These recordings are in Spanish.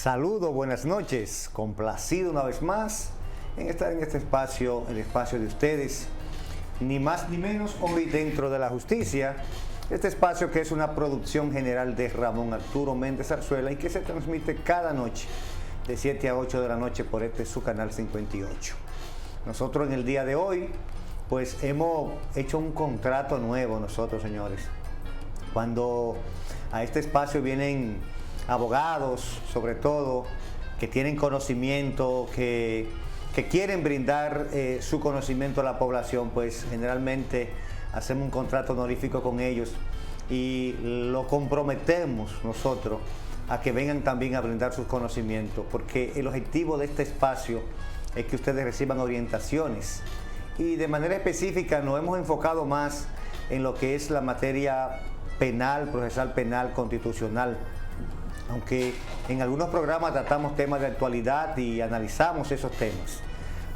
Saludos, buenas noches, complacido una vez más en estar en este espacio, el espacio de ustedes, ni más ni menos hoy dentro de la justicia, este espacio que es una producción general de Ramón Arturo Méndez Zarzuela y que se transmite cada noche de 7 a 8 de la noche por su canal 58. Nosotros en el día de hoy pues hemos hecho un contrato nuevo nosotros, señores. Cuando a este espacio vienen abogados, sobre todo, que tienen conocimiento, que quieren brindar su conocimiento a la población, pues generalmente hacemos un contrato honorífico con ellos y lo comprometemos nosotros a que vengan también a brindar sus conocimientos, porque el objetivo de este espacio es que ustedes reciban orientaciones y de manera específica nos hemos enfocado más en lo que es la materia penal, procesal penal, constitucional, aunque en algunos programas tratamos temas de actualidad y analizamos esos temas.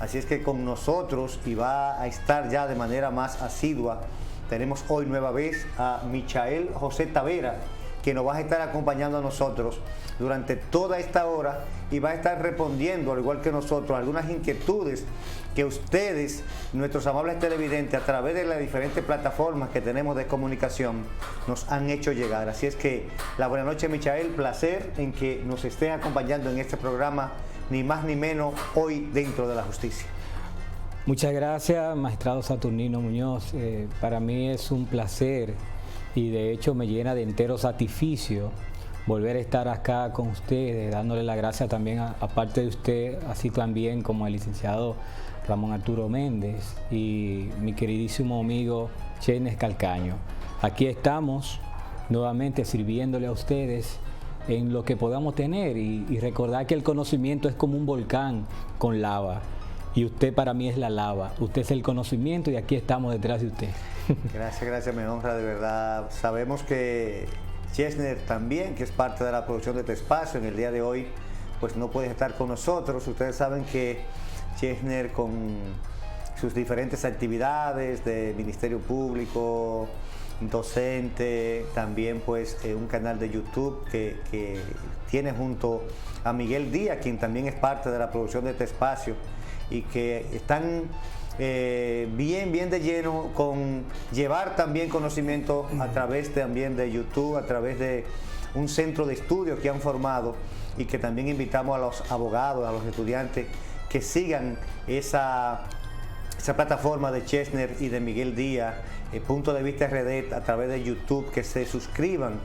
Así es que con nosotros, y va a estar ya de manera más asidua, tenemos hoy nueva vez a Michael José Tavera, que nos va a estar acompañando a nosotros durante toda esta hora y va a estar respondiendo, al igual que nosotros, algunas inquietudes que ustedes, nuestros amables televidentes, a través de las diferentes plataformas que tenemos de comunicación, nos han hecho llegar. Así es que la buena noche, Michael, placer en que nos estén acompañando en este programa, ni más ni menos, hoy dentro de la justicia. Muchas gracias, magistrado Saturnino Muñoz. Para mí es un placer y de hecho me llena de entero satisficio volver a estar acá con ustedes, dándole las gracias también, aparte de usted, así también como el licenciado Ramón Arturo Méndez y mi queridísimo amigo Chesner Calcaño. Aquí estamos nuevamente sirviéndole a ustedes en lo que podamos tener y recordar que el conocimiento es como un volcán con lava y usted para mí es la lava, usted es el conocimiento y aquí estamos detrás de usted. Gracias, me honra de verdad. Sabemos que Chesner también, que es parte de la producción de este espacio, en el día de hoy pues no puede estar con nosotros. Ustedes saben que Chesner, con sus diferentes actividades de Ministerio Público, docente, también pues un canal de YouTube que tiene junto a Miguel Díaz, quien también es parte de la producción de este espacio, y que están bien de lleno con llevar también conocimiento a través también de YouTube, a través de un centro de estudio que han formado, y que también invitamos a los abogados, a los estudiantes que sigan esa plataforma de Chesner y de Miguel Díaz, Punto de Vista RD, a través de YouTube, que se suscriban.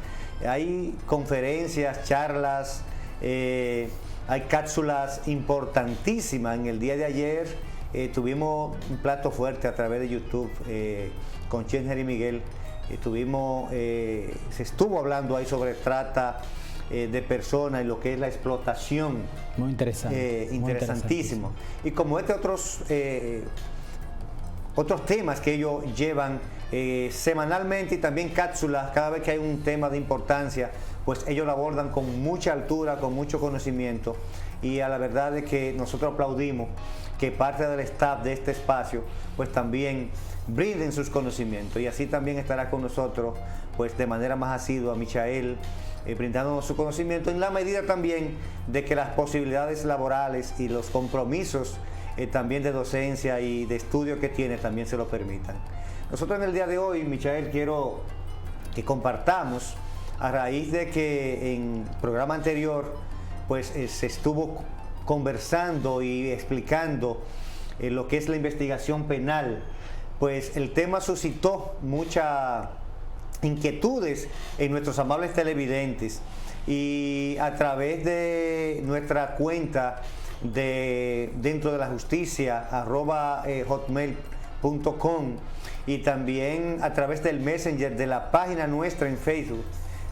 Hay conferencias, charlas, hay cápsulas importantísimas. En el día de ayer tuvimos un plato fuerte a través de YouTube con Chesner y Miguel. Se estuvo hablando ahí sobre trata de personas y lo que es la explotación. Muy interesante. Interesantísimo. Y como otros temas que ellos llevan semanalmente, y también cápsulas, cada vez que hay un tema de importancia, pues ellos lo abordan con mucha altura, con mucho conocimiento, y a la verdad es que nosotros aplaudimos que parte del staff de este espacio pues también brinden sus conocimientos, y así también estará con nosotros pues de manera más asidua Michael, brindándonos su conocimiento en la medida también de que las posibilidades laborales y los compromisos también de docencia y de estudio que tiene también se lo permitan. Nosotros en el día de hoy, Michael, quiero que compartamos, a raíz de que en el programa anterior pues se estuvo conversando y explicando lo que es la investigación penal, pues el tema suscitó muchas inquietudes en nuestros amables televidentes, y a través de nuestra cuenta de dentro de la justicia @hotmail.com, y también a través del Messenger de la página nuestra en Facebook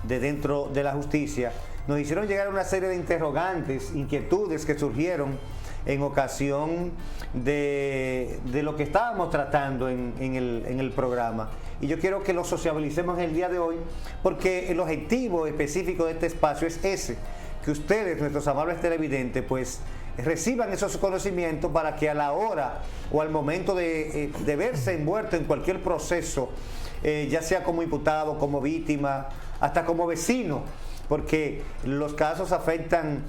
de Dentro de la Justicia, nos hicieron llegar una serie de interrogantes, inquietudes que surgieron en ocasión de lo que estábamos tratando en el programa. Y yo quiero que lo sociabilicemos en el día de hoy, porque el objetivo específico de este espacio es ese, que ustedes, nuestros amables televidentes, pues reciban esos conocimientos para que a la hora o al momento de verse envuelto en cualquier proceso, ya sea como imputado, como víctima, hasta como vecino, porque los casos afectan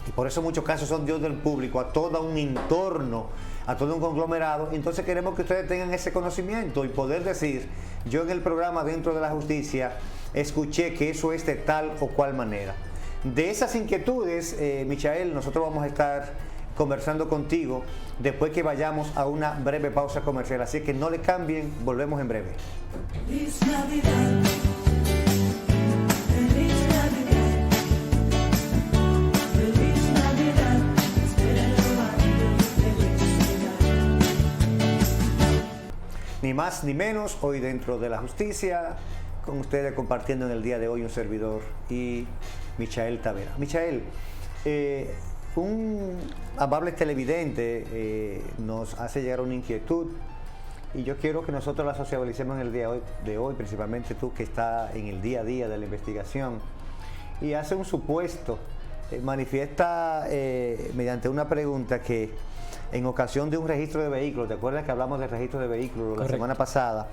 y por eso muchos casos son Dios del público, a todo un entorno, a todo un conglomerado. Entonces queremos que ustedes tengan ese conocimiento y poder decir, yo en el programa Dentro de la Justicia escuché que eso es de tal o cual manera. De esas inquietudes, Michael, nosotros vamos a estar conversando contigo después que vayamos a una breve pausa comercial, así que no le cambien, volvemos en breve. Feliz Navidad. Feliz Navidad. Feliz Navidad. Espero años de felicidad. Ni más ni menos, hoy Dentro de la Justicia, con ustedes compartiendo en el día de hoy un servidor y Michael Tavera. Michael, un amable televidente nos hace llegar una inquietud y yo quiero que nosotros la socialicemos en el día de hoy, principalmente tú que estás en el día a día de la investigación, y hace un supuesto, manifiesta mediante una pregunta que en ocasión de un registro de vehículos, ¿te acuerdas que hablamos del registro de vehículos la semana pasada?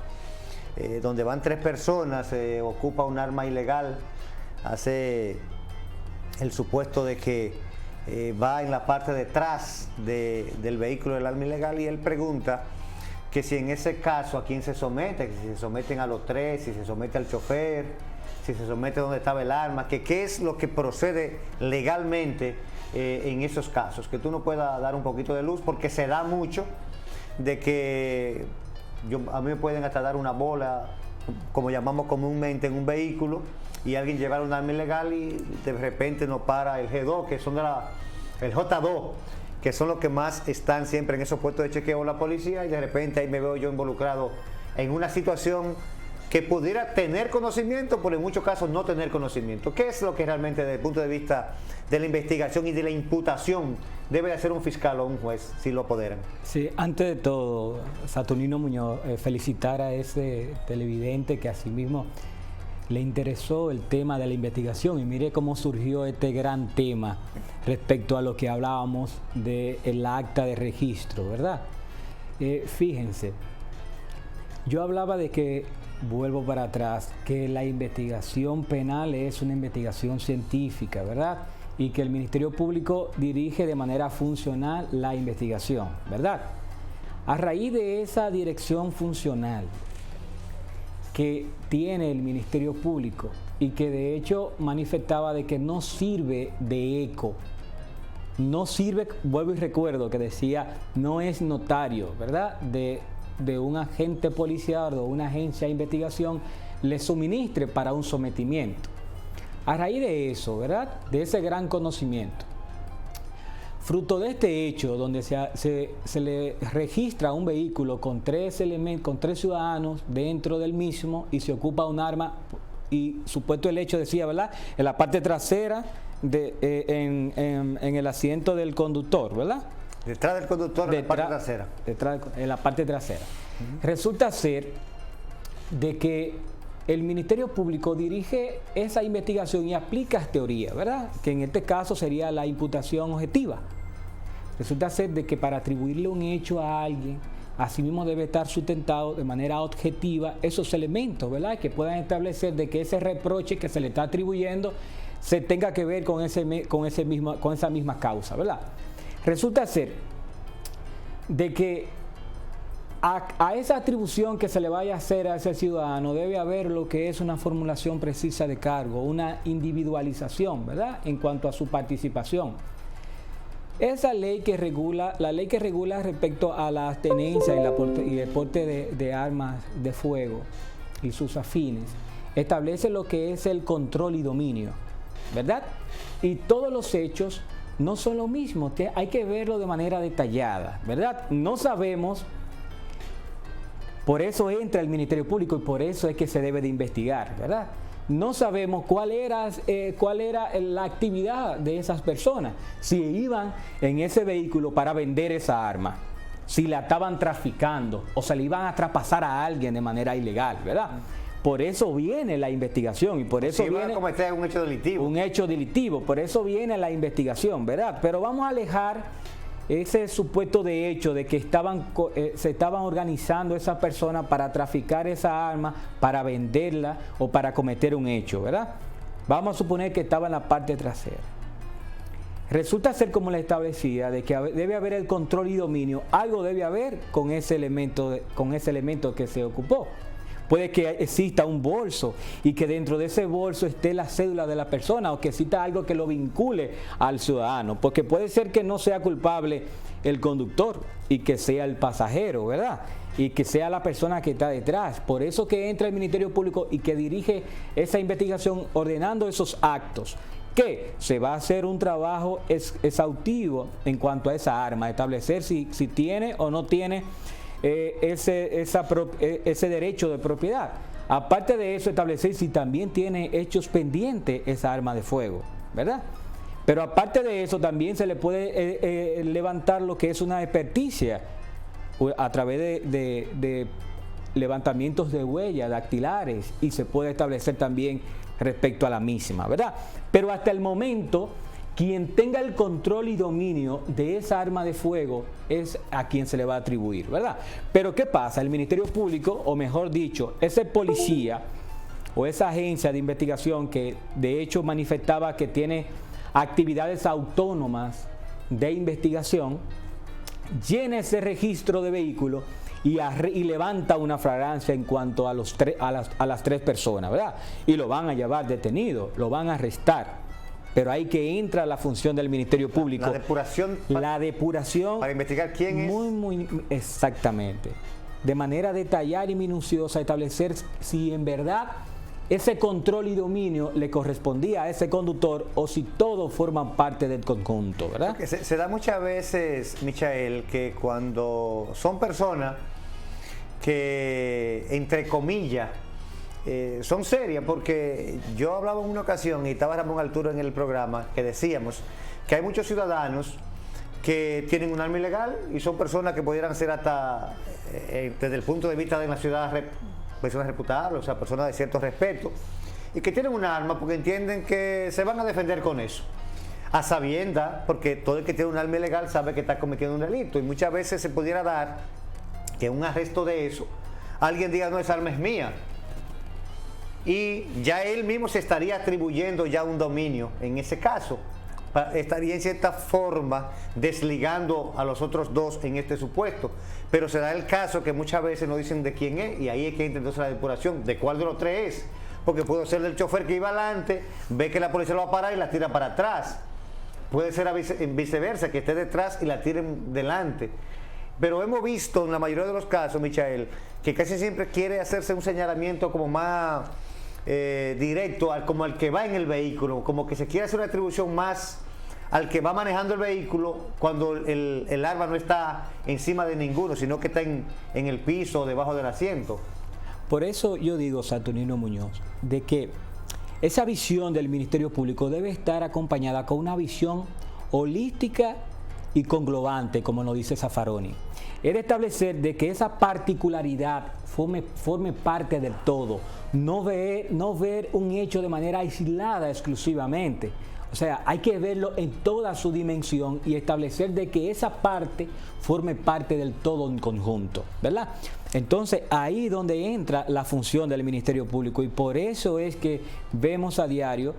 Donde van 3 personas, ocupa un arma ilegal, hace el supuesto de que va en la parte de atrás del vehículo del arma ilegal, y él pregunta que si en ese caso a quién se somete, que si se someten a los 3, si se somete al chofer, si se somete donde estaba el arma, que qué es lo que procede legalmente en esos casos, que tú nos puedas dar un poquito de luz, porque se da mucho de que a mí me pueden hasta dar una bola, como llamamos comúnmente, en un vehículo, y alguien llevar un arma ilegal y de repente nos para el G2, que son el J2, que son los que más están siempre en esos puestos de chequeo de la policía, y de repente ahí me veo yo involucrado en una situación que pudiera tener conocimiento, pero en muchos casos no tener conocimiento. ¿Qué es lo que realmente desde el punto de vista de la investigación y de la imputación debe de hacer un fiscal o un juez si lo apoderan? Sí, antes de todo, Saturnino Muñoz, felicitar a ese televidente que asimismo le interesó el tema de la investigación, y mire cómo surgió este gran tema respecto a lo que hablábamos del acta de registro, ¿verdad? Fíjense, yo hablaba de que, vuelvo para atrás, que la investigación penal es una investigación científica, ¿verdad? Y que el Ministerio Público dirige de manera funcional la investigación, ¿verdad? A raíz de esa dirección funcional que tiene el Ministerio Público y que de hecho manifestaba de que no sirve de eco, no sirve, vuelvo y recuerdo que decía, no es notario, ¿verdad?, de un agente policial o una agencia de investigación le suministre para un sometimiento. A raíz de eso, ¿verdad?, de ese gran conocimiento, fruto de este hecho donde se le registra un vehículo con 3 elementos, con 3 ciudadanos dentro del mismo, y se ocupa un arma, y supuesto el hecho decía, ¿verdad?, en la parte trasera, en el asiento del conductor, ¿verdad? Detrás del conductor, en la parte trasera. En la parte trasera. Resulta ser de que el Ministerio Público dirige esa investigación y aplica teoría, ¿verdad?, que en este caso sería la imputación objetiva. Resulta ser de que para atribuirle un hecho a alguien, asimismo debe estar sustentado de manera objetiva esos elementos, ¿verdad?, que puedan establecer de que ese reproche que se le está atribuyendo se tenga que ver con esa misma causa, ¿verdad? Resulta ser de que a esa atribución que se le vaya a hacer a ese ciudadano debe haber lo que es una formulación precisa de cargo, una individualización, ¿verdad?, en cuanto a su participación. Esa ley que regula, respecto a la tenencia y el porte de armas de fuego y sus afines, establece lo que es el control y dominio, ¿verdad? Y todos los hechos no son lo mismo, hay que verlo de manera detallada, ¿verdad? No sabemos, por eso entra el Ministerio Público y por eso es que se debe de investigar, ¿verdad? No sabemos cuál era la actividad de esas personas, si iban en ese vehículo para vender esa arma, si la estaban traficando o se le iban a traspasar a alguien de manera ilegal, ¿verdad? Por eso viene la investigación y por eso viene como este es un hecho delictivo. Un hecho delictivo, por eso viene la investigación, ¿verdad? Pero vamos a alejar ese supuesto de hecho de que se estaban organizando esas personas para traficar esa arma, para venderla o para cometer un hecho, ¿verdad? Vamos a suponer que estaba en la parte trasera. resulta ser, como le establecía, de que debe haber el control y dominio. Algo debe haber con ese elemento que se ocupó. Puede que exista un bolso y que dentro de ese bolso esté la cédula de la persona, o que exista algo que lo vincule al ciudadano, porque puede ser que no sea culpable el conductor y que sea el pasajero, ¿verdad? Y que sea la persona que está detrás. Por eso que entra el Ministerio Público y que dirige esa investigación ordenando esos actos. Que se va a hacer un trabajo exhaustivo en cuanto a esa arma, establecer si tiene o no tiene ese derecho de propiedad. Aparte de eso, establecer si también tiene hechos pendientes esa arma de fuego, ¿verdad? Pero aparte de eso, también se le puede levantar lo que es una experticia a través de levantamientos de huellas dactilares, y se puede establecer también respecto a la misma, ¿verdad? Pero hasta el momento, quien tenga el control y dominio de esa arma de fuego es a quien se le va a atribuir, ¿verdad? Pero ¿qué pasa? El Ministerio Público, o mejor dicho, ese policía o esa agencia de investigación que de hecho manifestaba que tiene actividades autónomas de investigación, llena ese registro de vehículos y levanta una flagrancia en cuanto a las tres personas, ¿verdad? Y lo van a llevar detenido, lo van a arrestar. Pero ahí que entra la función del Ministerio Público. La depuración. Para investigar quién es. Muy exactamente. De manera detallada y minuciosa, establecer si en verdad ese control y dominio le correspondía a ese conductor o si todos forman parte del conjunto, ¿verdad? Porque se da muchas veces, Michael, que cuando son personas que, entre comillas, son serias, porque yo hablaba en una ocasión y estaba Ramón Arturo en el programa, que decíamos que hay muchos ciudadanos que tienen un arma ilegal y son personas que pudieran ser hasta, desde el punto de vista de la ciudad, personas reputables, o sea, personas de cierto respeto, y que tienen un arma porque entienden que se van a defender con eso, a sabiendas, porque todo el que tiene un arma ilegal sabe que está cometiendo un delito, y muchas veces se pudiera dar que un arresto de eso, alguien diga, no, esa arma es mía, y ya él mismo se estaría atribuyendo ya un dominio en ese caso. Estaría en cierta forma desligando a los otros dos en este supuesto, pero se da el caso que muchas veces no dicen de quién es, y ahí es que entra entonces la depuración de cuál de los tres es, porque puede ser del chofer que iba adelante, ve que la policía lo va a parar y la tira para atrás, puede ser viceversa, que esté detrás y la tiren delante. Pero hemos visto en la mayoría de los casos, Michael, que casi siempre quiere hacerse un señalamiento como más directo, como al que va en el vehículo, como que se quiere hacer una atribución más al que va manejando el vehículo cuando el arma no está encima de ninguno, sino que está en el piso o debajo del asiento. Por eso yo digo, Saturnino Muñoz, de que esa visión del Ministerio Público debe estar acompañada con una visión holística y conglobante, como nos dice Zaffaroni. Es de establecer de que esa particularidad forme parte del todo, no ver un hecho de manera aislada exclusivamente. O sea, hay que verlo en toda su dimensión y establecer de que esa parte forme parte del todo en conjunto, ¿verdad? Entonces, ahí es donde entra la función del Ministerio Público, y por eso es que vemos a diario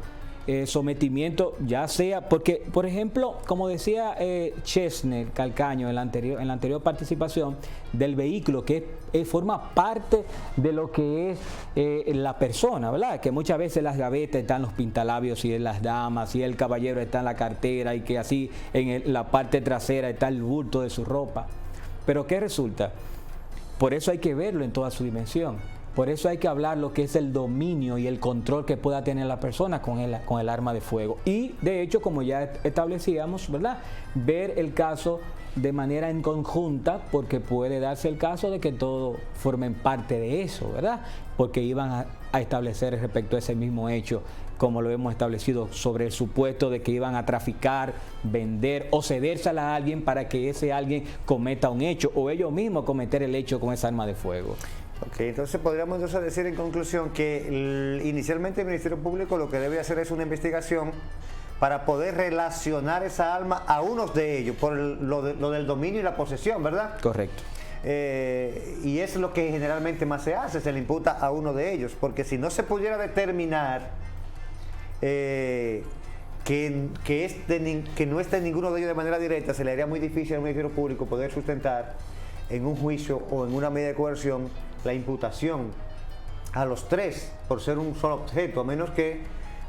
sometimiento, ya sea, porque, por ejemplo, como decía Chesney Calcaño en la anterior participación, del vehículo, que forma parte de lo que es la persona, ¿verdad? Que muchas veces en las gavetas están los pintalabios y en las damas, y el caballero está en la cartera, y que así en la parte trasera está el bulto de su ropa. Pero ¿qué resulta? Por eso hay que verlo en toda su dimensión. Por eso hay que hablar lo que es el dominio y el control que pueda tener la persona con el arma de fuego. Y de hecho, como ya establecíamos, ¿verdad?, ver el caso de manera en conjunta, porque puede darse el caso de que todos formen parte de eso, ¿verdad? Porque iban a establecer respecto a ese mismo hecho, como lo hemos establecido, sobre el supuesto de que iban a traficar, vender o cedérsela a alguien para que ese alguien cometa un hecho, o ellos mismos cometer el hecho con esa arma de fuego. Ok, entonces podríamos decir en conclusión que inicialmente el Ministerio Público lo que debe hacer es una investigación para poder relacionar esa arma a unos de ellos, por lo del dominio y la posesión, ¿verdad? Correcto. Y es lo que generalmente más se hace, se le imputa a uno de ellos, porque si no se pudiera determinar que no esté ninguno de ellos de manera directa, se le haría muy difícil al Ministerio Público poder sustentar en un juicio o en una medida de coerción la imputación a los tres por ser un solo objeto, a menos que,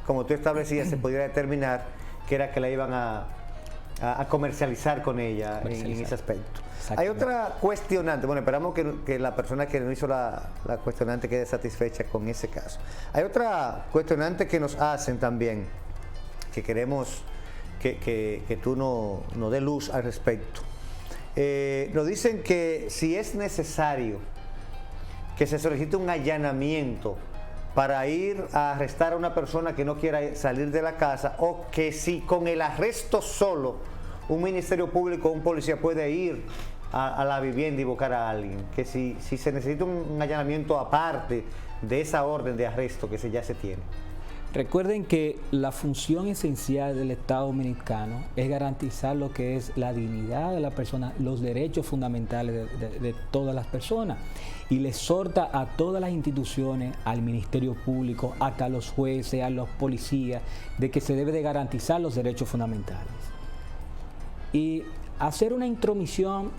como tú establecías, se pudiera determinar que era que la iban a comercializar con ella en ese aspecto. Hay otra cuestionante, bueno, esperamos que la persona que nos hizo la cuestionante quede satisfecha con ese caso. Hay otra cuestionante que nos hacen también, que queremos que tú nos dé luz al respecto. Nos dicen que si es necesario que se solicite un allanamiento para ir a arrestar a una persona que no quiera salir de la casa, o que si con el arresto solo un ministerio público o un policía puede ir a la vivienda y buscar a alguien, que si se necesita un allanamiento aparte de esa orden de arresto que ya se tiene. Recuerden que la función esencial del Estado dominicano es garantizar lo que es la dignidad de la persona, los derechos fundamentales de todas las personas, y le exhorta a todas las instituciones, al Ministerio Público, hasta a los jueces, a los policías, de que se debe de garantizar los derechos fundamentales. Y hacer una intromisión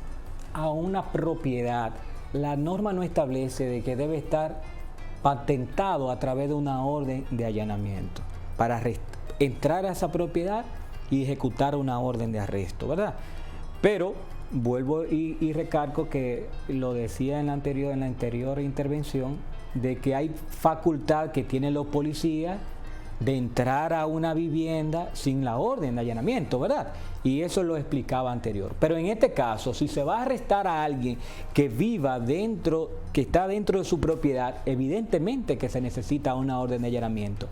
a una propiedad, la norma no establece de que debe estar patentado a través de una orden de allanamiento para entrar a esa propiedad y ejecutar una orden de arresto, ¿verdad? Pero vuelvo y recalco que lo decía en la anterior intervención, de que hay facultad que tienen los policías de entrar a una vivienda sin la orden de allanamiento, ¿verdad? Y eso lo explicaba anterior. Pero en este caso, si se va a arrestar a alguien que viva dentro, que está dentro de su propiedad, evidentemente que se necesita una orden de allanamiento.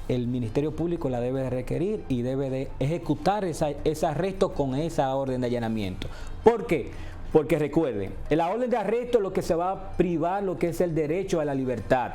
El Ministerio Público la debe de requerir y debe de ejecutar ese arresto con esa orden de allanamiento. ¿Por qué? Porque recuerden, en la orden de arresto lo que se va a privar lo que es el derecho a la libertad.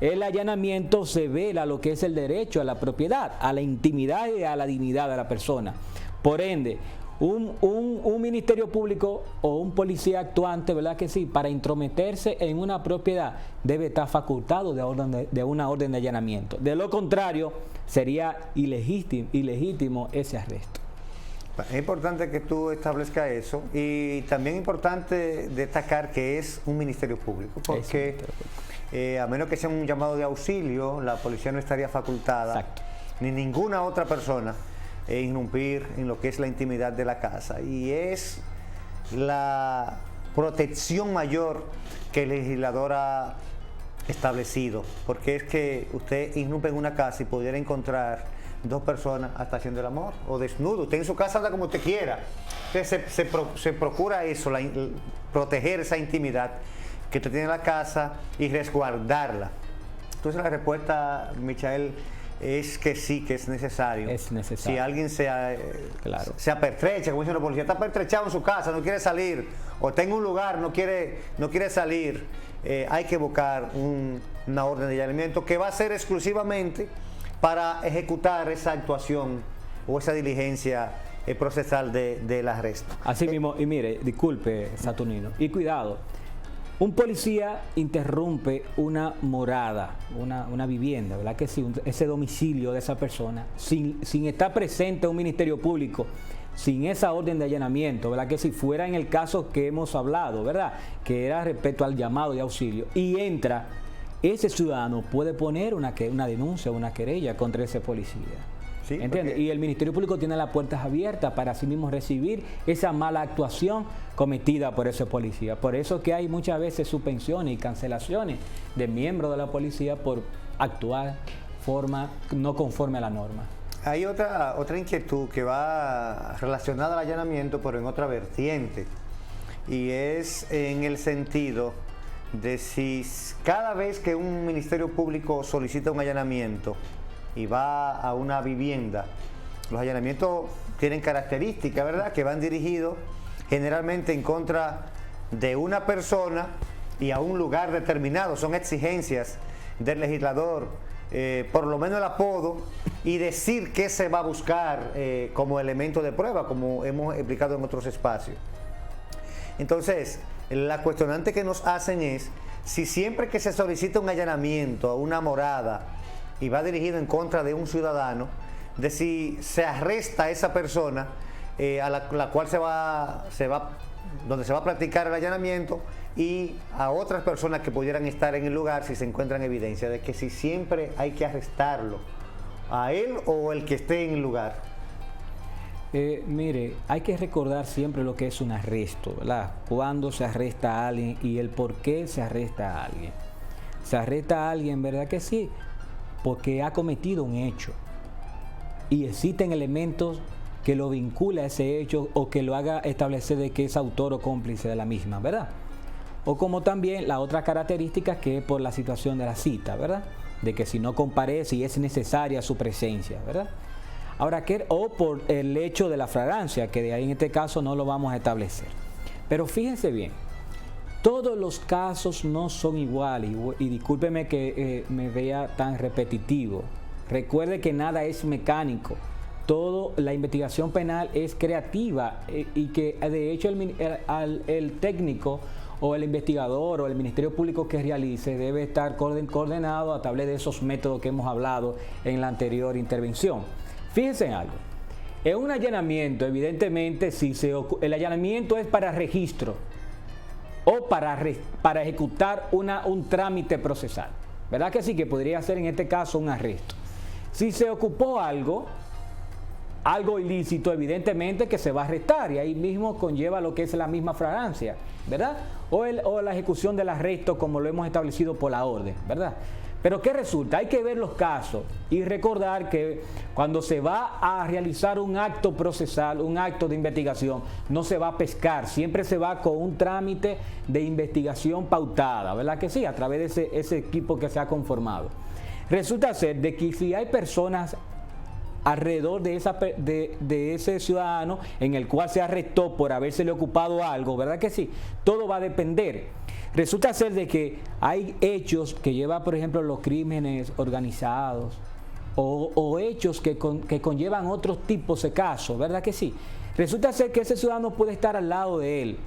El allanamiento se vela lo que es el derecho a la propiedad, a la intimidad y a la dignidad de la persona. Por ende, un ministerio público o un policía actuante, ¿verdad que sí?, para intrometerse en una propiedad debe estar facultado de una orden de allanamiento. De lo contrario, sería ilegítimo ese arresto. Es importante que tú establezcas eso, y también es importante destacar que es un ministerio público, porque a menos que sea un llamado de auxilio, la policía no estaría facultada, Exacto, ni ninguna otra persona, irrumpir en lo que es la intimidad de la casa, y es la protección mayor que el legislador ha establecido, porque es que usted irrumpe en una casa y pudiera encontrar dos personas hasta haciendo el amor o desnudo. Usted en su casa anda como usted quiera. Entonces se procura eso, proteger esa intimidad que usted tiene en la casa y resguardarla. Entonces la respuesta, Michael, es que sí, que es necesario. Es necesario. Si alguien se apertrecha, como dicen los policías, está apertrechado en su casa, no quiere salir, o está en un lugar, no quiere salir, hay que buscar una orden de allanamiento que va a ser exclusivamente para ejecutar esa actuación o esa diligencia procesal del arresto. Así mismo, y mire, disculpe, Saturnino, y cuidado, un policía interrumpe una morada, una vivienda, ¿verdad que sí? Ese domicilio de esa persona, sin estar presente un ministerio público, sin esa orden de allanamiento, ¿verdad que si fuera en el caso que hemos hablado, ¿verdad? Que era respecto al llamado de auxilio, y entra, ese ciudadano puede poner una denuncia, una querella contra ese policía. Sí, ¿Entiende? Y el Ministerio Público tiene las puertas abiertas para sí mismo recibir esa mala actuación cometida por ese policía. Por eso que hay muchas veces suspensiones y cancelaciones de miembros de la policía por actuar forma no conforme a la norma. Hay otra inquietud que va relacionada al allanamiento, pero en otra vertiente, y es en el sentido de si cada vez que un ministerio público solicita un allanamiento y va a una vivienda, los allanamientos tienen características, ¿verdad?, que van dirigidos generalmente en contra de una persona y a un lugar determinado. Son exigencias del legislador, por lo menos el apodo y decir qué se va a buscar como elemento de prueba, como hemos explicado en otros espacios. Entonces, la cuestionante que nos hacen es si siempre que se solicita un allanamiento a una morada y va dirigido en contra de un ciudadano, de si se arresta a esa persona a la cual donde se va a practicar el allanamiento, y a otras personas que pudieran estar en el lugar si se encuentran evidencia de que si siempre hay que arrestarlo, a él o el que esté en el lugar. Mire, hay que recordar siempre lo que es un arresto, ¿verdad? Cuándo se arresta a alguien y el por qué se arresta a alguien. Se arresta a alguien, ¿verdad que sí? Porque ha cometido un hecho y existen elementos que lo vincula a ese hecho o que lo haga establecer de que es autor o cómplice de la misma, ¿verdad? O como también la otra característica, que es por la situación de la cita, ¿verdad? De que si no comparece y es necesaria su presencia, ¿verdad? Ahora, o por el hecho de la flagrancia, que de ahí en este caso no lo vamos a establecer. Pero fíjense bien, todos los casos no son iguales, y discúlpeme que me vea tan repetitivo. Recuerde que nada es mecánico. La investigación penal es creativa, y que de hecho el técnico o el investigador o el Ministerio Público que realice debe estar coordinado a través de esos métodos que hemos hablado en la anterior intervención. Fíjense en algo. En un allanamiento, evidentemente, el allanamiento es para registro o para ejecutar un trámite procesal. ¿Verdad que sí? Que podría ser en este caso un arresto. Si se ocupó algo ilícito, evidentemente que se va a arrestar, y ahí mismo conlleva lo que es la misma flagrancia, ¿verdad? O la ejecución del arresto, como lo hemos establecido por la orden, ¿verdad? Pero ¿qué resulta? Hay que ver los casos y recordar que cuando se va a realizar un acto procesal, un acto de investigación, no se va a pescar, siempre se va con un trámite de investigación pautada, ¿verdad que sí? A través de ese equipo que se ha conformado. Resulta ser de que si hay personas alrededor de ese ciudadano en el cual se arrestó por habérsele ocupado algo, ¿verdad que sí? Todo va a depender. Resulta ser de que hay hechos que llevan, por ejemplo, los crímenes organizados o hechos que conllevan otros tipos de casos, ¿verdad que sí? Resulta ser que ese ciudadano puede estar al lado de él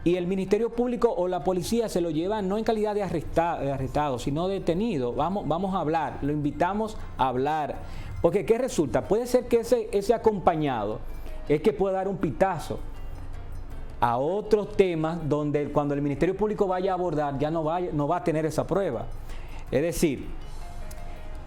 y el Ministerio Público o la policía se lo llevan no en calidad de arrestado, sino detenido. Vamos a hablar, lo invitamos a hablar. Porque ¿qué resulta? Puede ser que ese acompañado es que pueda dar un pitazo a otros temas donde cuando el Ministerio Público vaya a abordar ya no va a tener esa prueba. Es decir,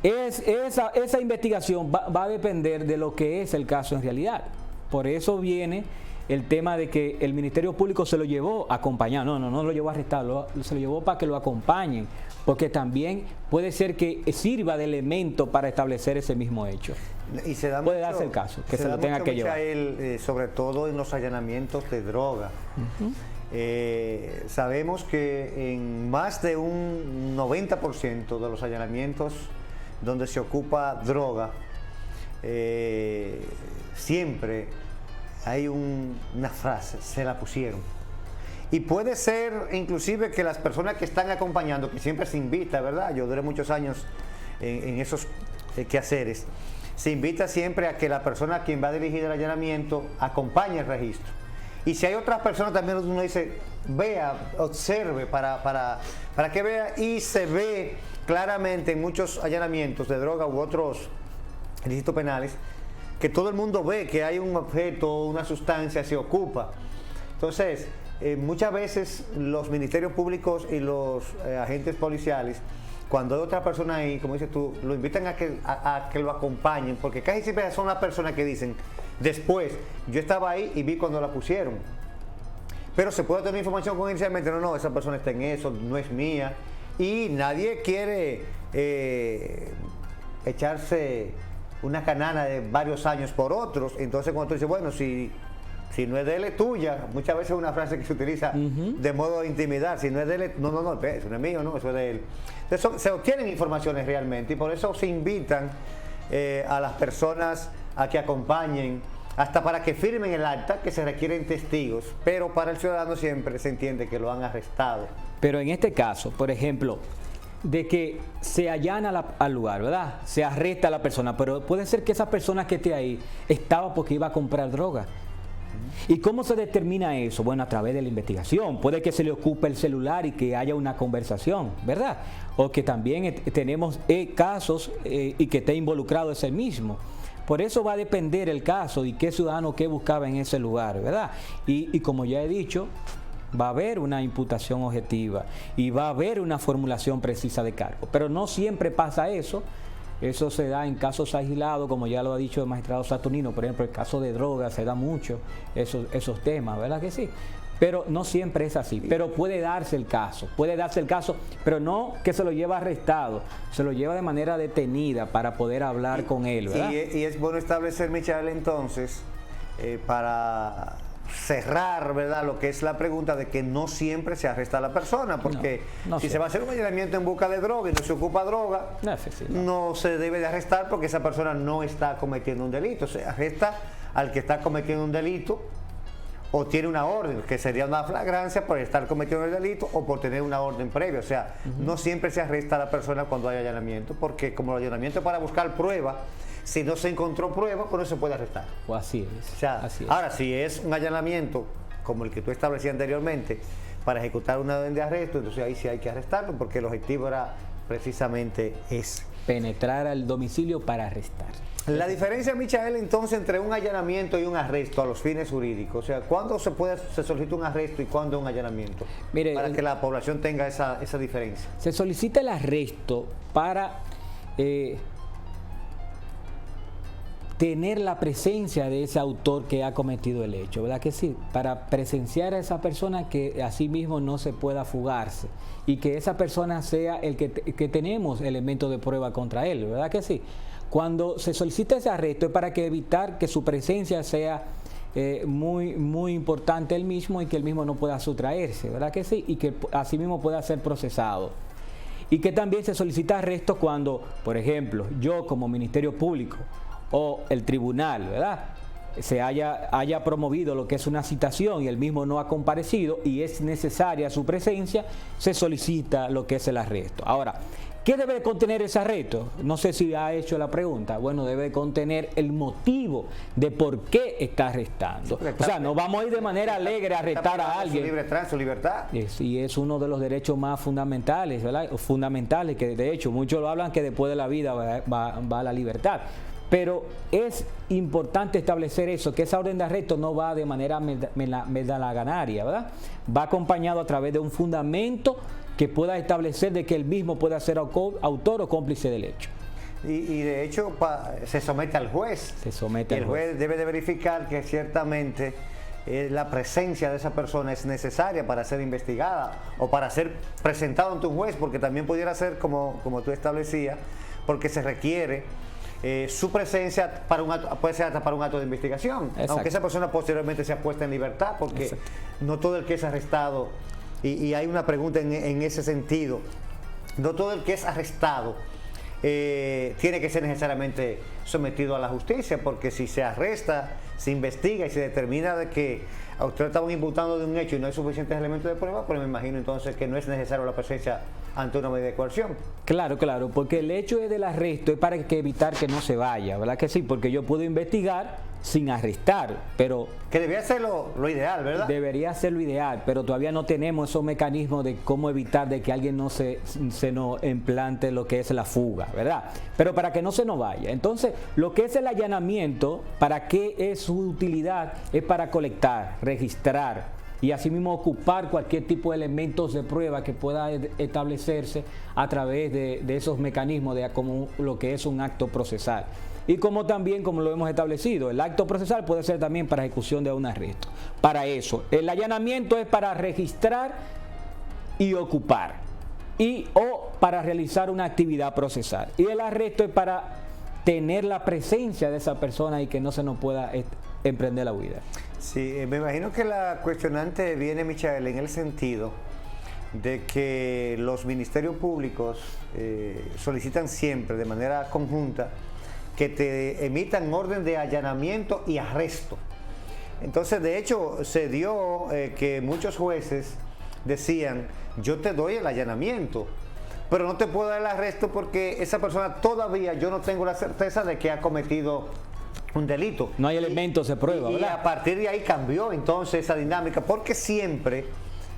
esa investigación va a depender de lo que es el caso en realidad. Por eso viene el tema de que el Ministerio Público se lo llevó acompañado. No lo llevó arrestado, se lo llevó para que lo acompañen, porque también puede ser que sirva de elemento para establecer ese mismo hecho. Y puede darse el caso, que se lo tenga que llevar. Sobre todo en los allanamientos de droga. Sabemos que en más de un 90% de los allanamientos donde se ocupa droga, siempre hay una frase, se la pusieron. Y puede ser inclusive que las personas que están acompañando, que siempre se invita, ¿verdad? Yo duré muchos años en esos quehaceres. Se invita siempre a que la persona a quien va a dirigir el allanamiento acompañe el registro. Y si hay otras personas también, uno dice, vea, observe, para que vea, y se ve claramente en muchos allanamientos de droga u otros ilícitos penales, que todo el mundo ve que hay un objeto, una sustancia, se ocupa. Entonces, muchas veces los ministerios públicos y los agentes policiales, cuando hay otra persona ahí, como dices tú, lo invitan a que lo acompañen, porque casi siempre son las personas que dicen, después, yo estaba ahí y vi cuando la pusieron. Pero se puede tener información con inicialmente, no, esa persona está en eso, no es mía, y nadie quiere echarse una canana de varios años por otros. Entonces cuando tú dices, bueno, si no es de él, es tuya. Muchas veces es una frase que se utiliza de modo de intimidar. Si no es de él, no, eso no es mío, no, eso es de él. Entonces se obtienen informaciones realmente, y por eso se invitan a las personas a que acompañen, hasta para que firmen el acta, que se requieren testigos, pero para el ciudadano siempre se entiende que lo han arrestado. Pero en este caso, por ejemplo, de que se allana al lugar, ¿verdad? Se arresta a la persona, pero puede ser que esa persona que esté ahí estaba porque iba a comprar droga. ¿Y cómo se determina eso? Bueno, a través de la investigación. Puede que se le ocupe el celular y que haya una conversación, ¿verdad? O que también tenemos casos y que esté involucrado ese mismo. Por eso va a depender el caso y qué ciudadano qué buscaba en ese lugar, ¿verdad? Y como ya he dicho, va a haber una imputación objetiva y va a haber una formulación precisa de cargo. Pero no siempre pasa eso. Eso se da en casos aislados, como ya lo ha dicho el magistrado Saturnino. Por ejemplo, el caso de drogas se da mucho esos temas, ¿verdad que sí? Pero no siempre es así. Pero puede darse el caso, pero no que se lo lleva arrestado, se lo lleva de manera detenida para poder hablar con él, ¿verdad? Y es bueno establecer, Michael, entonces, para cerrar, ¿verdad?, lo que es la pregunta de que no siempre se arresta a la persona, porque no si siempre. se va a hacer un allanamiento en busca de droga y no se ocupa droga, no se debe de arrestar porque esa persona no está cometiendo un delito. Se arresta al que está cometiendo un delito o tiene una orden, que sería una flagrancia por estar cometiendo el delito o por tener una orden previa. O sea, no siempre se arresta a la persona cuando hay allanamiento, porque como el allanamiento es para buscar prueba, si no se encontró prueba, pues no se puede arrestar. O así es. O sea, así es. ahora, si es un allanamiento como el que tú establecías anteriormente para ejecutar una orden de arresto, entonces ahí sí hay que arrestarlo, porque el objetivo era precisamente ese. Penetrar al domicilio para arrestar. La diferencia, Michael, entonces, entre un allanamiento y un arresto a los fines jurídicos, o sea, ¿cuándo se solicita un arresto y cuándo un allanamiento? Mire, para que la población tenga esa diferencia. Se solicita el arresto para tener la presencia de ese autor que ha cometido el hecho, ¿verdad que sí? Para presenciar a esa persona que a sí mismo no se pueda fugarse y que esa persona sea el que tenemos elementos de prueba contra él, ¿verdad que sí? Cuando se solicita ese arresto es para evitar que su presencia sea muy importante él mismo y que él mismo no pueda sustraerse, ¿verdad que sí? Y que así mismo pueda ser procesado. Y que también se solicita arresto cuando, por ejemplo, yo como Ministerio Público o el tribunal, ¿verdad?, se haya promovido lo que es una citación y el mismo no ha comparecido y es necesaria su presencia, se solicita lo que es el arresto. Ahora, ¿qué debe contener ese arresto? No sé si ha hecho la pregunta. Bueno, debe contener el motivo de por qué está arrestando. O sea, no vamos a ir de manera alegre a arrestar a alguien. Su libertad. Y es uno de los derechos más fundamentales, ¿verdad? Fundamentales, que de hecho muchos lo hablan que después de la vida va la libertad. Pero es importante establecer eso, que esa orden de arresto no va de manera medalaganaria, ¿verdad? Va acompañado a través de un fundamento que pueda establecer de que él mismo pueda ser autor o cómplice del hecho. Y de hecho se somete al juez. Se somete y el al juez. juez debe de verificar que ciertamente la presencia de esa persona es necesaria para ser investigada o para ser presentado ante un juez, porque también pudiera ser, como tú establecías, porque se requiere su presencia para puede ser hasta para un acto de investigación. Exacto. Aunque esa persona posteriormente sea puesta en libertad, porque exacto, no todo el que es arrestado, y hay una pregunta en ese sentido, no todo el que es arrestado tiene que ser necesariamente sometido a la justicia, porque si se arresta, se investiga y se determina de que a usted estaban imputando de un hecho y no hay suficientes elementos de prueba, pues me imagino entonces que no es necesario la presencia ante una medida de coerción. Claro, porque el hecho del arresto es para evitar que no se vaya, ¿verdad que sí? Porque yo puedo investigar sin arrestar, pero... Que debería ser lo ideal, ¿verdad? Debería ser lo ideal, pero todavía no tenemos esos mecanismos de cómo evitar de que alguien no se nos implante lo que es la fuga, ¿verdad? Pero para que no se nos vaya. Entonces, lo que es el allanamiento, ¿para qué es su utilidad? Es para colectar, registrar y asimismo ocupar cualquier tipo de elementos de prueba que pueda establecerse a través de esos mecanismos de como lo que es un acto procesal. Y como también, como lo hemos establecido, el acto procesal puede ser también para ejecución de un arresto. Para eso, el allanamiento es para registrar y ocupar, o para realizar una actividad procesal. Y el arresto es para tener la presencia de esa persona y que no se nos pueda emprender la huida. Sí, me imagino que la cuestionante viene, Michael, en el sentido de que los ministerios públicos solicitan siempre de manera conjunta que te emitan orden de allanamiento y arresto. Entonces, de hecho, se dio que muchos jueces decían, yo te doy el allanamiento, pero no te puedo dar el arresto porque esa persona todavía yo no tengo la certeza de que ha cometido un delito. No hay elementos de prueba, y ¿verdad? A partir de ahí cambió entonces esa dinámica, porque siempre,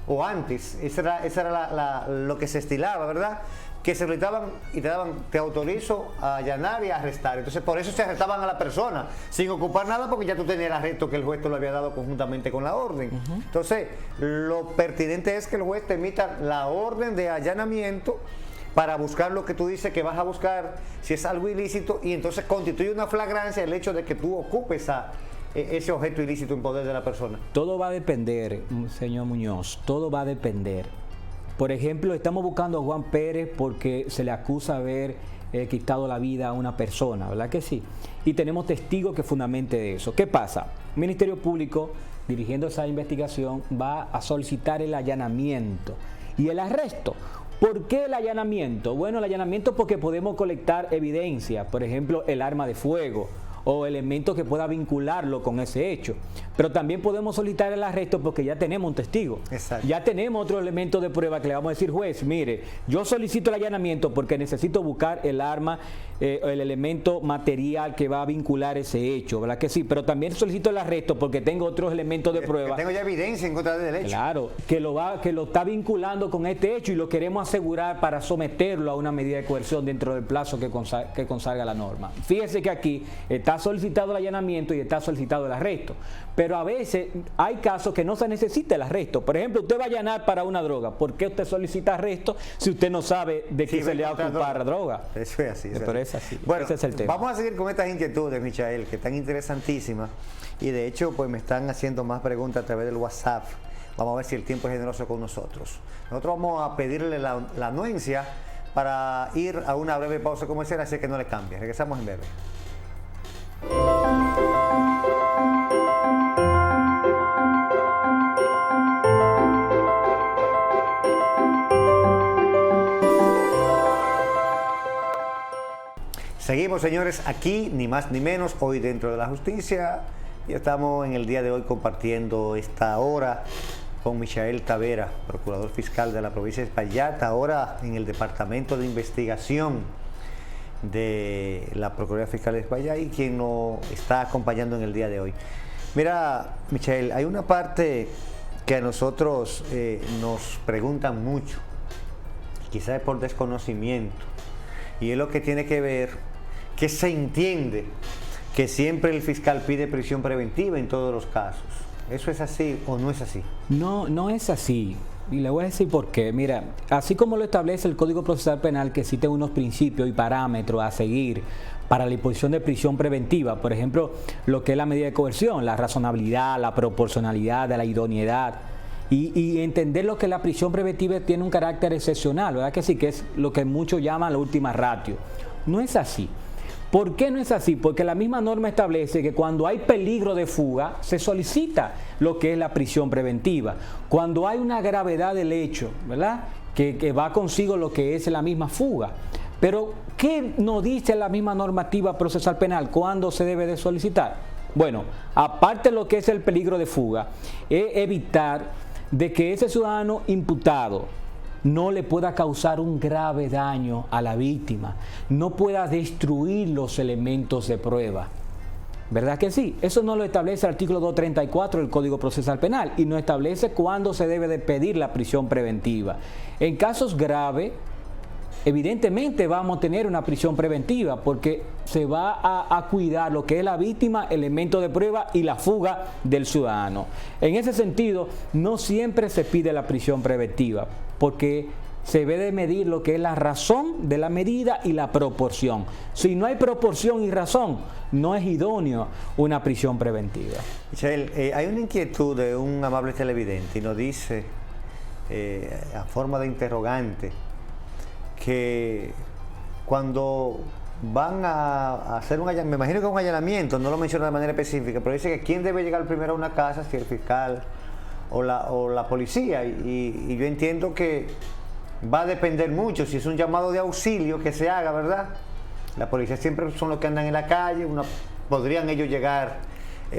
o antes, esa era lo que se estilaba, ¿verdad? que se solicitaban y te daban, te autorizo a allanar y a arrestar. Entonces por eso se arrestaban a la persona, sin ocupar nada, porque ya tú tenías el arresto que el juez te lo había dado conjuntamente con la orden. Entonces lo pertinente es que el juez te emita la orden de allanamiento para buscar lo que tú dices que vas a buscar, si es algo ilícito, y entonces constituye una flagrancia el hecho de que tú ocupes ese objeto ilícito en poder de la persona. Todo va a depender, señor Muñoz, todo va a depender. Por ejemplo, estamos buscando a Juan Pérez porque se le acusa haber quitado la vida a una persona, ¿verdad que sí? Y tenemos testigos que fundamenten eso. ¿Qué pasa? El Ministerio Público, dirigiendo esa investigación, va a solicitar el allanamiento y el arresto. ¿Por qué el allanamiento? Bueno, el allanamiento porque podemos colectar evidencia, por ejemplo, el arma de fuego o elementos que pueda vincularlo con ese hecho. Pero también podemos solicitar el arresto porque ya tenemos un testigo. Exacto. Ya tenemos otro elemento de prueba que le vamos a decir, juez, mire, yo solicito el allanamiento porque necesito buscar el arma, el elemento material que va a vincular ese hecho, ¿verdad que sí? Pero también solicito el arresto porque tengo otros elementos de prueba. Que tengo ya evidencia en contra del hecho. Claro, que lo está vinculando con este hecho y lo queremos asegurar para someterlo a una medida de coerción dentro del plazo que consagra la norma. Fíjese que aquí está solicitado el allanamiento y está solicitado el arresto. Pero a veces hay casos que no se necesita el arresto. Por ejemplo, usted va a allanar para una droga. ¿Por qué usted solicita arresto si usted no sabe de qué se le va a ocupar la droga? Eso es así. Pero es así. Bueno, ese es el tema. Vamos a seguir con estas inquietudes, Michael, que están interesantísimas. Y de hecho, pues me están haciendo más preguntas a través del WhatsApp. Vamos a ver si el tiempo es generoso con nosotros. Nosotros vamos a pedirle la anuencia para ir a una breve pausa comercial, así que no le cambie. Regresamos en breve. Seguimos, señores, aquí, ni más ni menos, hoy dentro de la justicia. Y estamos en el día de hoy compartiendo esta hora con Michael Tavera, procurador fiscal de la provincia de Espaillat, ahora en el Departamento de Investigación de la Procuraduría Fiscal de Espaillat y quien nos está acompañando en el día de hoy. Mira, Michael, hay una parte que a nosotros nos preguntan mucho, quizás por desconocimiento, y es lo que tiene que ver que se entiende que siempre el fiscal pide prisión preventiva en todos los casos. ¿Eso es así o no es así? No, no es así. Y le voy a decir por qué. Mira, así como lo establece el Código Procesal Penal, que existen unos principios y parámetros a seguir para la imposición de prisión preventiva, por ejemplo, lo que es la medida de coerción, la razonabilidad, la proporcionalidad, la idoneidad, y entender lo que la prisión preventiva tiene un carácter excepcional, ¿verdad que sí? Que es lo que muchos llaman la última ratio. No es así. ¿Por qué no es así? Porque la misma norma establece que cuando hay peligro de fuga, se solicita lo que es la prisión preventiva. Cuando hay una gravedad del hecho, ¿verdad? Que va consigo lo que es la misma fuga. Pero, ¿qué nos dice la misma normativa procesal penal? ¿Cuándo se debe de solicitar? Bueno, aparte de lo que es el peligro de fuga, es evitar de que ese ciudadano imputado no le pueda causar un grave daño a la víctima, no pueda destruir los elementos de prueba. ¿Verdad que sí? Eso no lo establece el artículo 234 del Código Procesal Penal y no establece cuándo se debe de pedir la prisión preventiva. En casos graves, evidentemente vamos a tener una prisión preventiva porque se va a cuidar lo que es la víctima, elemento de prueba y la fuga del ciudadano. En ese sentido, no siempre se pide la prisión preventiva porque se debe de medir lo que es la razón de la medida y la proporción. Si no hay proporción y razón, no es idóneo una prisión preventiva. Michael, hay una inquietud de un amable televidente y nos dice, a forma de interrogante, que cuando van a hacer un allanamiento, me imagino que es un allanamiento, no lo menciona de manera específica, pero dice que quién debe llegar primero a una casa, si el fiscal o la policía, y yo entiendo que va a depender mucho, si es un llamado de auxilio que se haga, ¿verdad? La policía siempre son los que andan en la calle, podrían ellos llegar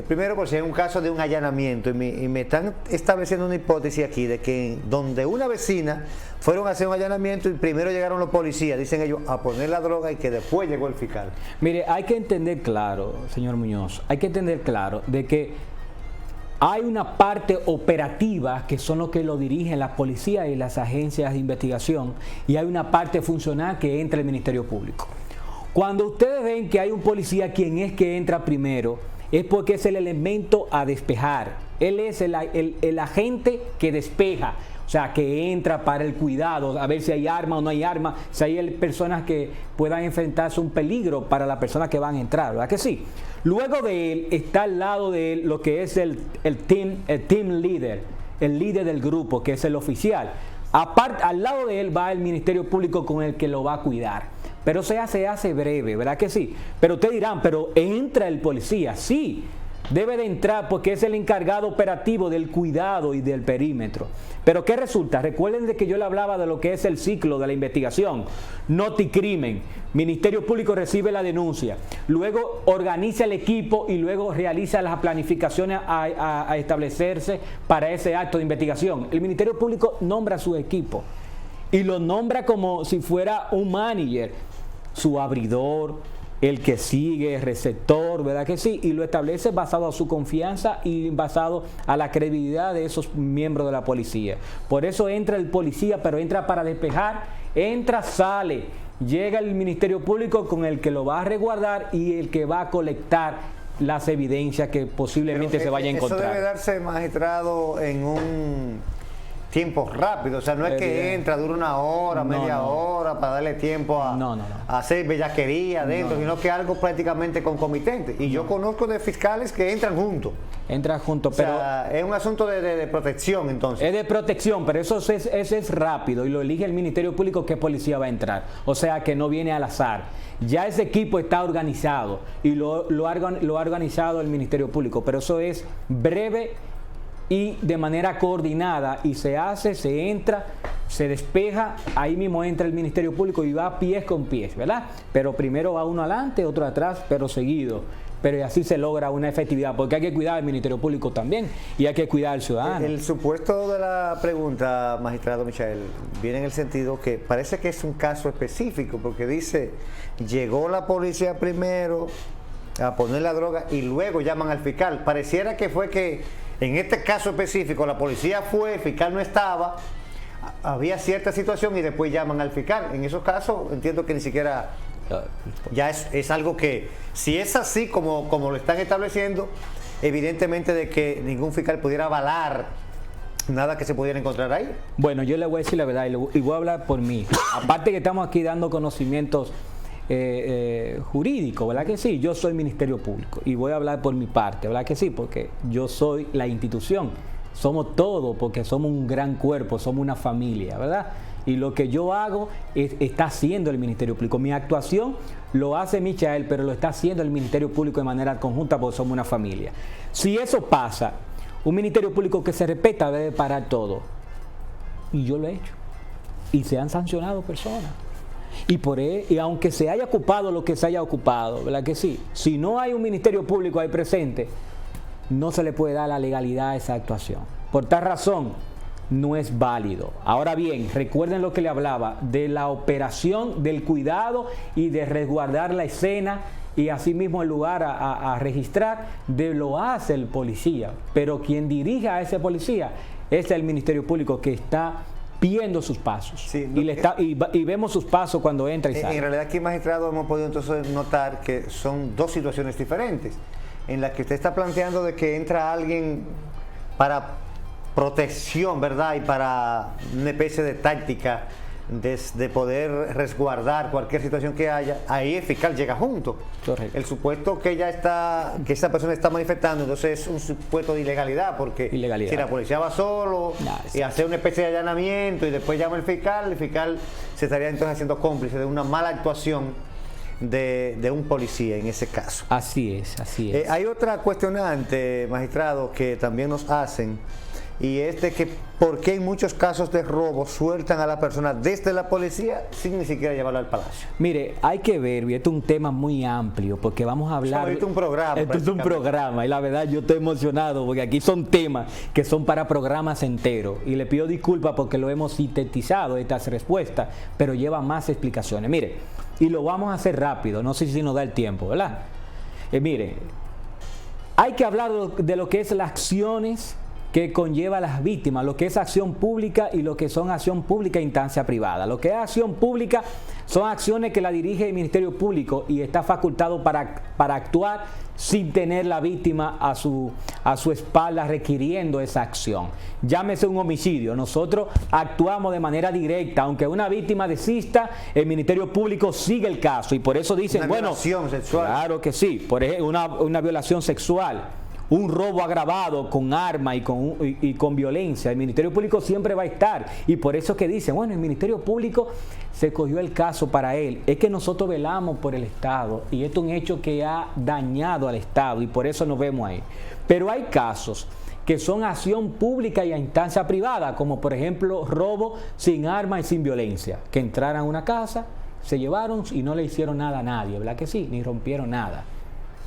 primero por si hay un caso de un allanamiento, y me están estableciendo una hipótesis aquí de que donde una vecina fueron a hacer un allanamiento y primero llegaron los policías, dicen ellos, a poner la droga y que después llegó el fiscal. Mire, hay que entender claro, señor Muñoz, hay que entender claro de que hay una parte operativa que son los que lo dirigen la policía y las agencias de investigación, y hay una parte funcional que entra el Ministerio Público. Cuando ustedes ven que hay un policía quien es que entra primero, es porque es el elemento a despejar. Él es el agente que despeja, o sea, que entra para el cuidado, a ver si hay arma o no hay arma, si hay personas que puedan enfrentarse a un peligro para las personas que van a entrar, ¿verdad que sí? Luego de él está al lado de él lo que es el team leader, el líder del grupo, que es el oficial. Aparte, al lado de él va el Ministerio Público con el que lo va a cuidar. Pero se hace breve, ¿verdad que sí? Pero ustedes dirán, pero entra el policía. Sí, debe de entrar porque es el encargado operativo del cuidado y del perímetro. Pero ¿qué resulta? Recuerden de que yo le hablaba de lo que es el ciclo de la investigación. Noticrimen, Ministerio Público recibe la denuncia, luego organiza el equipo y luego realiza las planificaciones a establecerse para ese acto de investigación. El Ministerio Público nombra su equipo y lo nombra como si fuera un manager, su abridor, el que sigue, el receptor, ¿verdad que sí? Y lo establece basado a su confianza y basado a la credibilidad de esos miembros de la policía. Por eso entra el policía, pero entra para despejar, entra, sale, llega el Ministerio Público con el que lo va a resguardar y el que va a colectar las evidencias que posiblemente se vaya a encontrar. Eso debe darse, magistrado, en un tiempo rápido, o sea, no es que entra, dura una hora, media hora para darle tiempo a hacer bellaquería adentro, sino que algo prácticamente concomitente. Y yo conozco de fiscales que entran juntos. Entran juntos, O pero sea, es un asunto de protección, entonces. es de protección, pero eso es rápido y lo elige el Ministerio Público qué policía va a entrar. O sea, que no viene al azar. Ya ese equipo está organizado y lo ha organizado el Ministerio Público, pero eso es breve y de manera coordinada, y se entra, se despeja, ahí mismo entra el Ministerio Público y va pies con pies, ¿verdad? Pero primero va uno adelante, otro atrás, pero seguido. Pero así se logra una efectividad, porque hay que cuidar al Ministerio Público también y hay que cuidar al ciudadano. El supuesto de la pregunta, magistrado Michael, viene en el sentido que parece que es un caso específico, porque dice, llegó la policía primero a poner la droga y luego llaman al fiscal. Pareciera que fue que en este caso específico la policía fue, el fiscal no estaba, había cierta situación y después llaman al fiscal. En esos casos entiendo que ni siquiera ya es algo que, si es así como lo están estableciendo, evidentemente de que ningún fiscal pudiera avalar nada que se pudiera encontrar ahí. Bueno, yo le voy a decir la verdad y voy a hablar por mí. Aparte que estamos aquí dando conocimientos jurídico, ¿verdad que sí? Yo soy Ministerio Público y voy a hablar por mi parte, ¿verdad que sí? Porque yo soy la institución, somos todo, porque somos un gran cuerpo, somos una familia, ¿verdad? Y lo que yo hago está haciendo el Ministerio Público. Mi actuación lo hace Michael, pero lo está haciendo el Ministerio Público de manera conjunta porque somos una familia. Si eso pasa, un Ministerio Público que se respeta debe parar todo. Y yo lo he hecho. Y se han sancionado personas. Y aunque se haya ocupado lo que se haya ocupado, ¿verdad que sí? Si no hay un Ministerio Público ahí presente, no se le puede dar la legalidad a esa actuación. Por tal razón, no es válido. Ahora bien, recuerden lo que le hablaba de la operación del cuidado y de resguardar la escena y asimismo el lugar a registrar, lo hace el policía. Pero quien dirige a ese policía es el Ministerio Público, que está viendo sus pasos, sí, y vemos sus pasos cuando entra y sale. En realidad aquí, magistrado, hemos podido entonces notar que son dos situaciones diferentes, en las que usted está planteando de que entra alguien para protección, ¿verdad? Y para una especie de táctica de poder resguardar cualquier situación que haya, ahí el fiscal llega junto. Correcto. El supuesto que esa persona está manifestando, entonces es un supuesto de ilegalidad, porque si la policía va solo y hace una especie de allanamiento y después llama al fiscal, el fiscal se estaría entonces haciendo cómplice de una mala actuación de un policía en ese caso. Así es, así es. Hay otra cuestionante, magistrado, que también nos hacen, y es de que por qué en muchos casos de robo sueltan a la persona desde la policía sin ni siquiera llevarla al palacio. Mire, hay que ver, y esto es un tema muy amplio, porque vamos a hablar... Esto es un programa. Esto es un programa, y la verdad yo estoy emocionado, porque aquí son temas que son para programas enteros, y le pido disculpas porque lo hemos sintetizado, estas respuestas, pero lleva más explicaciones. Mire, y lo vamos a hacer rápido, no sé si nos da el tiempo, ¿verdad? Mire, hay que hablar de lo que es las acciones que conlleva a las víctimas, lo que es acción pública y lo que son acción pública e instancia privada. Lo que es acción pública son acciones que la dirige el Ministerio Público y está facultado para actuar sin tener la víctima a su espalda requiriendo esa acción. Llámese un homicidio, nosotros actuamos de manera directa, aunque una víctima desista, el Ministerio Público sigue el caso y por eso dicen, Una violación sexual. Claro que sí, por ejemplo, una violación sexual, un robo agravado con arma y con violencia, el Ministerio Público siempre va a estar y por eso es que dicen, bueno, el Ministerio Público se cogió el caso para él. Es que nosotros velamos por el Estado y esto es un hecho que ha dañado al Estado y por eso nos vemos ahí. Pero hay casos que son acción pública y a instancia privada, como por ejemplo robo sin arma y sin violencia, que entraran a una casa, se llevaron y no le hicieron nada a nadie, ¿verdad que sí? Ni rompieron nada,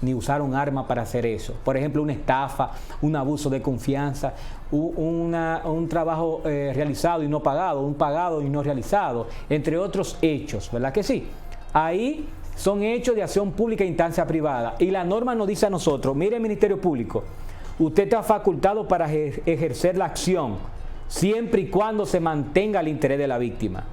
ni usaron arma para hacer eso. Por ejemplo, una estafa, un abuso de confianza, un trabajo realizado y no pagado, un pagado y no realizado, entre otros hechos, ¿verdad que sí? Ahí son hechos de acción pública e instancia privada. Y la norma nos dice a nosotros, mire Ministerio Público, usted está facultado para ejercer la acción, siempre y cuando se mantenga el interés de la víctima.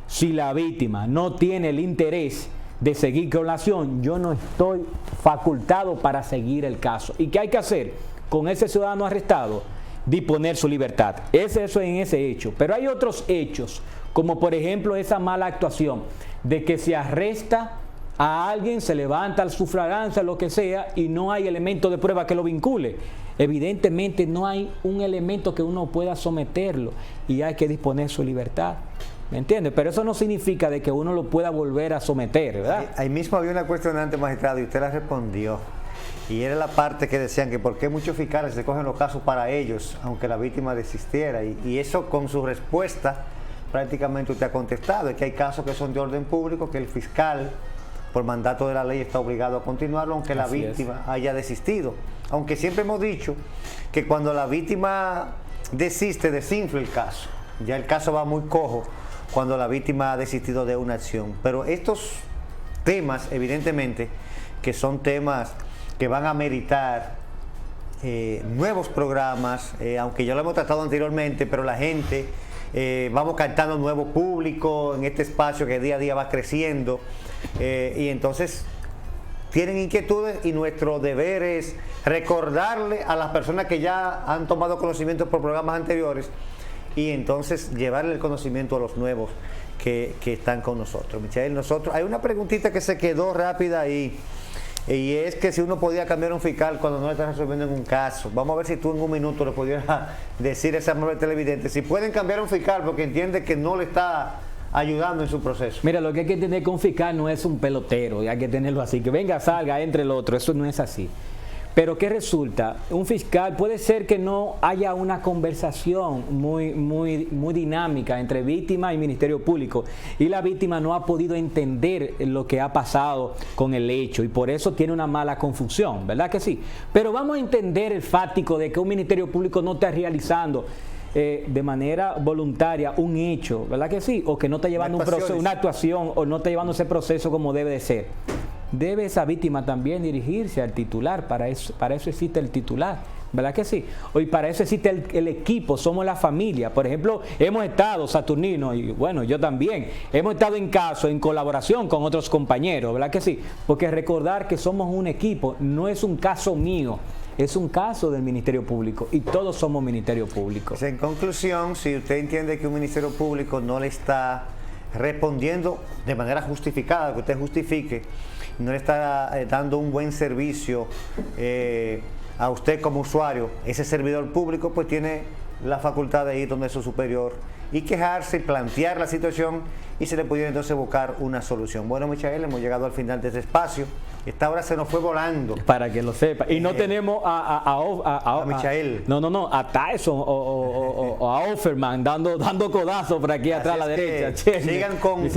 Si la víctima no tiene el interés de seguir con la acción, yo no estoy facultado para seguir el caso. ¿Y qué hay que hacer con ese ciudadano arrestado? Disponer su libertad. Eso en ese hecho. Pero hay otros hechos, como por ejemplo esa mala actuación, de que se arresta a alguien, se levanta su flagrancia, lo que sea, y no hay elemento de prueba que lo vincule. Evidentemente no hay un elemento que uno pueda someterlo y hay que disponer su libertad. ¿Me entiende? Pero eso no significa de que uno lo pueda volver a someter, ¿verdad? Ahí mismo había una cuestionante, magistrado, y usted la respondió. Y era la parte que decían que por qué muchos fiscales se cogen los casos para ellos, aunque la víctima desistiera. Y eso con su respuesta prácticamente usted ha contestado. Es que hay casos que son de orden público, que el fiscal, por mandato de la ley, está obligado a continuarlo, aunque la víctima haya desistido. Aunque siempre hemos dicho que cuando la víctima desiste, desinfla el caso. Ya el caso va muy cojo cuando la víctima ha desistido de una acción. Pero estos temas, evidentemente, que son temas que van a meritar nuevos programas, aunque ya lo hemos tratado anteriormente, pero la gente, vamos captando nuevo público en este espacio que día a día va creciendo, y entonces tienen inquietudes y nuestro deber es recordarle a las personas que ya han tomado conocimiento por programas anteriores y entonces llevarle el conocimiento a los nuevos que están con nosotros. Michael, hay una preguntita que se quedó rápida ahí, y es que si uno podía cambiar un fiscal cuando no le está resolviendo en un caso. Vamos a ver si tú en un minuto le pudieras decir a ese amable televidente si pueden cambiar un fiscal porque entiende que no le está ayudando en su proceso. Mira, lo que hay que tener con un fiscal no es un pelotero, y hay que tenerlo así, que venga, salga, entre el otro, eso no es así. Pero ¿qué resulta? Un fiscal puede ser que no haya una conversación muy dinámica entre víctima y Ministerio Público, y la víctima no ha podido entender lo que ha pasado con el hecho y por eso tiene una mala confusión, ¿verdad que sí? Pero vamos a entender el fáctico de que un Ministerio Público no está realizando de manera voluntaria un hecho, ¿verdad que sí? O que no está llevando un proceso, una actuación, o no está llevando ese proceso como debe de ser. Debe esa víctima también dirigirse al titular, para eso existe el titular, ¿verdad que sí? Y para eso existe el equipo, somos la familia. Por ejemplo, hemos estado, Saturnino, y bueno, yo también, hemos estado en caso, en colaboración con otros compañeros, ¿verdad que sí? Porque recordar que somos un equipo, no es un caso mío, es un caso del Ministerio Público y todos somos Ministerio Público. Pues en conclusión, si usted entiende que un Ministerio Público no le está respondiendo de manera justificada, que usted justifique, no le está dando un buen servicio a usted como usuario, ese servidor público pues tiene la facultad de ir donde su superior y quejarse y plantear la situación y se le pudiera entonces buscar una solución. Bueno, Michael, hemos llegado al final de este espacio. Esta hora se nos fue volando. Para que lo sepa. Y no tenemos a Michael. A Tyson o a Offerman dando codazos por aquí atrás a la derecha. Sigan con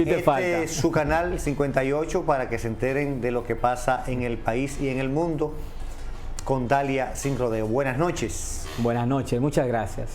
su canal 58 para que se enteren de lo que pasa en el país y en el mundo con Dalia Sin Rodeo. Buenas noches. Buenas noches, muchas gracias.